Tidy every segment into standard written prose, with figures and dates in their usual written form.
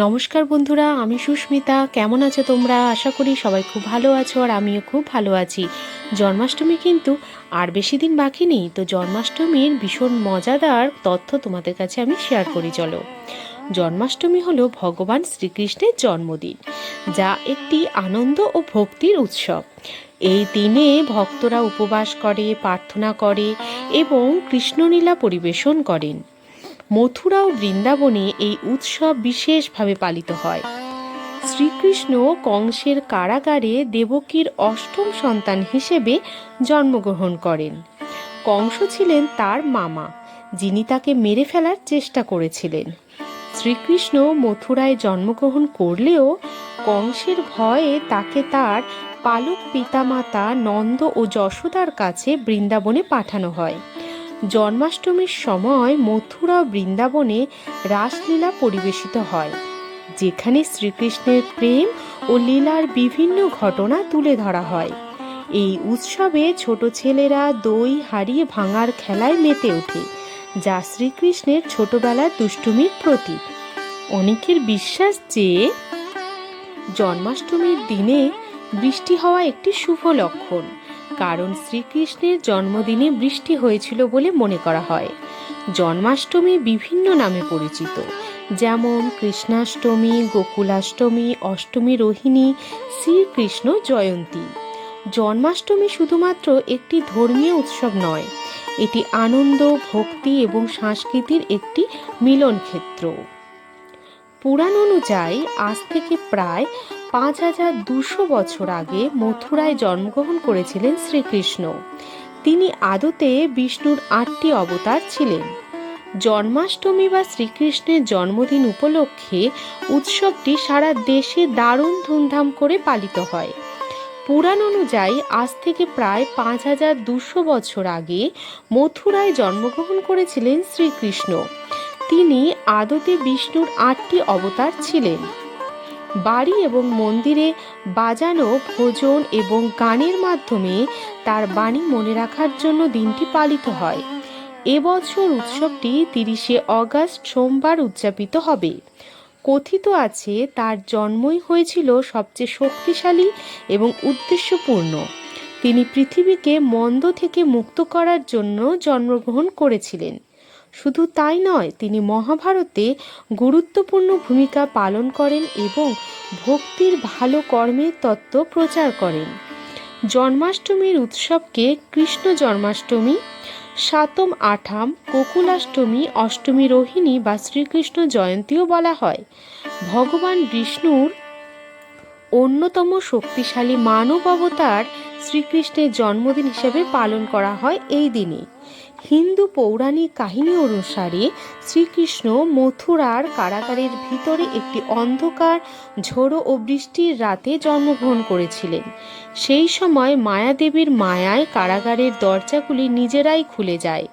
নমস্কার বন্ধুরা, আমি সুস্মিতা। কেমন আছো তোমরা? আশা করি সবাই খুব ভালো আছো, আর আমিও খুব ভালো আছি। জন্মাষ্টমী কিন্তু আর বেশি দিন বাকি নেই। তো জন্মাষ্টমীর ভীষণ মজাদার তথ্য তোমাদের কাছে আমি শেয়ার করি, চলো। জন্মাষ্টমী হলো ভগবান শ্রীকৃষ্ণের জন্মদিন, যা একটি আনন্দ ও ভক্তির উৎসব। এই দিনে ভক্তরা উপবাস করে, প্রার্থনা করে এবং কৃষ্ণলীলা পরিবেশন করেন। মথুরা ও বৃন্দাবনে এই উৎসব বিশেষভাবে পালিত হয়। শ্রীকৃষ্ণ কংসের কারাগারে দেবকীর অষ্টম সন্তান হিসেবে জন্মগ্রহণ করেন। কংস ছিলেন তার মামা, যিনি তাকে মেরে ফেলার চেষ্টা করেছিলেন। শ্রীকৃষ্ণ মথুরায় জন্মগ্রহণ করলেও কংসের ভয়ে তাকে তার পালক পিতামাতা নন্দ ও যশোদার কাছে বৃন্দাবনে পাঠানো হয়। জন্মাষ্টমীর সময় মথুরা ও বৃন্দাবনে রাসলীলা পরিবেশিত হয়, যেখানে শ্রীকৃষ্ণের প্রেম ও লীলার বিভিন্ন ঘটনা তুলে ধরা হয়। এই উৎসবে ছোট ছেলেরা দই হারিয়ে ভাঙার খেলায় মেতে ওঠে, যা শ্রীকৃষ্ণের ছোটবেলার দুষ্টুমির প্রতীক। অনেকের বিশ্বাস যে জন্মাষ্টমীর দিনে বৃষ্টি হওয়া একটি শুভ লক্ষণ, কারণ শ্রীকৃষ্ণের জন্মদিনে বৃষ্টি হয়েছিল বলে মনে করা হয়। জন্মাষ্টমী বিভিন্ন নামে পরিচিত, যেমন কৃষ্ণাষ্টমী, গোকুলাষ্টমী, অষ্টমী রোহিণী, শ্রীকৃষ্ণ জয়ন্তী। জন্মাষ্টমী শুধুমাত্র একটি ধর্মীয় উৎসব নয়, এটি আনন্দ, ভক্তি এবং সংস্কৃতির একটি মিলন ক্ষেত্র। পুরাণ অনুযায়ী আজ থেকে প্রায় 5200 বছর আগে মথুরায় জন্মগ্রহণ করেছিলেন শ্রীকৃষ্ণ। তিনি আদতে বিষ্ণুর 8টি অবতার ছিলেন। জন্মাষ্টমী বা শ্রীকৃষ্ণের জন্মদিন উপলক্ষে উৎসবটি সারা দেশে দারুণ ধুমধাম করে পালিত হয়। পুরাণ অনুযায়ী আজ থেকে প্রায় 5200 বছর আগে মথুরায় জন্মগ্রহণ করেছিলেন শ্রীকৃষ্ণ। তিনি আদতে বিষ্ণুর 8টি অবতার ছিলেন। বাড়ি এবং মন্দিরে বাজানো ভোজন এবং গানের মাধ্যমে তার বাণী মনে রাখার জন্য দিনটি পালিত হয়। এবছর উৎসবটি 30শে অগাস্ট সোমবার উদযাপিত হবে। কথিত আছে তার জন্মই হয়েছিল সবচেয়ে শক্তিশালী এবং উদ্দেশ্যপূর্ণ। তিনি পৃথিবীকে মন্দ থেকে মুক্ত করার জন্য জন্মগ্রহণ করেছিলেন। শুধু তাই নয়, তিনি মহাভারতে গুরুত্বপূর্ণ ভূমিকা পালন করেন এবং ভক্তির ভালো কর্মের তত্ত্ব প্রচার করেন। জন্মাষ্টমীর উৎসবকে কৃষ্ণ জন্মাষ্টমী, সাতম আঠাম, গোকুলাষ্টমী, অষ্টমী রোহিণী বা শ্রীকৃষ্ণ জয়ন্তীও বলা হয়। ভগবান বিষ্ণুর অন্যতম শক্তিশালী মানব অবতার শ্রীকৃষ্ণের জন্মদিন হিসেবে পালন করা হয় এই দিনে। হিন্দু পৌরাণিক কাহিনী অনুসারে শ্রীকৃষ্ণ মথুরার কারাগারের ভিতরে একটি অন্ধকার, ঝোড়ো ও বৃষ্টির রাতে জন্মগ্রহণ করেছিলেন। সেই সময় মায়াদেবীর মায়ায় কারাগারের দরজাগুলি নিজেরাই খুলে যায়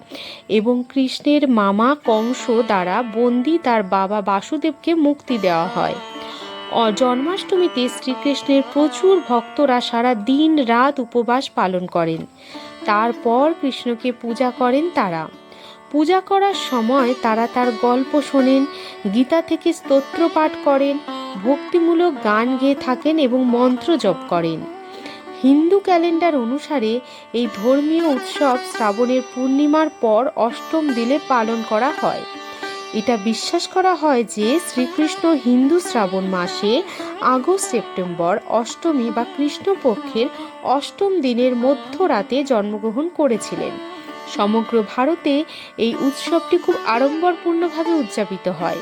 এবং কৃষ্ণের মামা কংস দ্বারা বন্দী তার বাবা বাসুদেবকে মুক্তি দেওয়া হয়। জন্মাষ্টমীতে শ্রীকৃষ্ণের প্রচুর ভক্তরা সারা দিন রাত উপবাস পালন করেন। তারপর কৃষ্ণকে পূজা করেন। তারা পূজা করার সময় তারা তার গল্প শোনেন, গীতা থেকে স্তোত্র পাঠ করেন, ভক্তিমূলক গান গেয়ে থাকেন এবং মন্ত্র জপ করেন। হিন্দু ক্যালেন্ডার অনুসারে এই ধর্মীয় উৎসব শ্রাবণের পূর্ণিমার পর অষ্টম দিনে পালন করা হয়। এটা বিশ্বাস করা হয় যে শ্রীকৃষ্ণ হিন্দু শ্রাবণ মাসে আগস্ট সেপ্টেম্বর অষ্টমী বা কৃষ্ণপক্ষের অষ্টম দিনের মধ্যরাতে জন্মগ্রহণ করেছিলেন। সমগ্র ভারতে এই উৎসবটি খুব আড়ম্বরপূর্ণভাবে উদযাপিত হয়।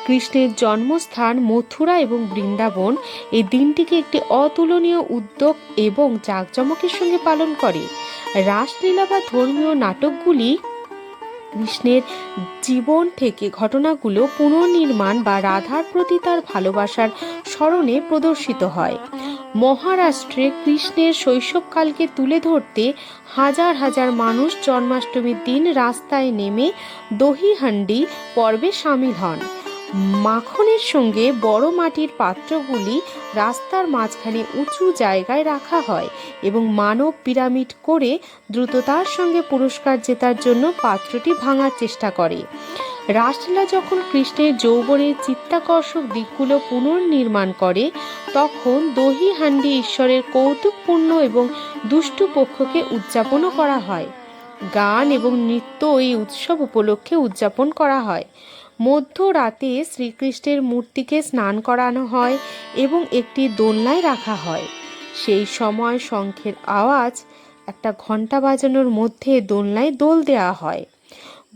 কৃষ্ণের জন্মস্থান মথুরা এবং বৃন্দাবন এই দিনটিকে একটি অতুলনীয় উদ্যোগ এবং জাঁকজমকের সঙ্গে পালন করে। রাসলীলা বা ধর্মীয় নাটকগুলি কৃষ্ণের জীবন থেকে ঘটনাগুলো পুনর্নির্মাণ বা রাধার প্রতি তার ভালোবাসার স্মরণে প্রদর্শিত হয়। মহারাষ্ট্রে কৃষ্ণের শৈশবকালকে তুলে ধরতে হাজার হাজার মানুষ জন্মাষ্টমীর দিন রাস্তায় নেমে দহি হান্ডি পর্বে সামিল হন। মাখনের সঙ্গে বড় মাটির পাত্রগুলি রাস্তার মাঝখানে উঁচু জায়গায় রাখা হয় এবং মানব পিরামিড করে দ্রুততার সঙ্গে পুরস্কার জেতার জন্য পাত্রটি ভাঙার চেষ্টা করে। রাসলীলা যখন কৃষ্ণের যৌবনের চিত্তাকর্ষক দিকগুলো পুনর্নির্মাণ করে, তখন দহি হান্ডি ঈশ্বরের কৌতুকপূর্ণ এবং দুষ্টু পক্ষকে উদযাপনও করা হয়। গান এবং নৃত্য এই উৎসব উপলক্ষে উদযাপন করা হয়। মধ্যরাতে শ্রীকৃষ্ণের মূর্তিকে স্নান করানো হয় এবং একটি দোলনায় রাখা হয়। সেই সময় শঙ্খের আওয়াজ, একটা ঘণ্টা বাজানোর মধ্যে দোলনায় দোল দেওয়া হয়।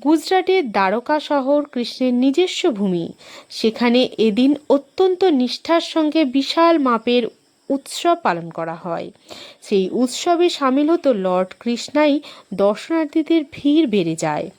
গুজরাটের দ্বারকা শহর কৃষ্ণের নিজস্ব ভূমি। সেখানে এদিন অত্যন্ত নিষ্ঠার সঙ্গে বিশাল মাপের উৎসব পালন করা হয়। সেই উৎসবে সামিল হতো লর্ড কৃষ্ণাই দর্শনার্থীদের ভিড় বেড়ে যায়।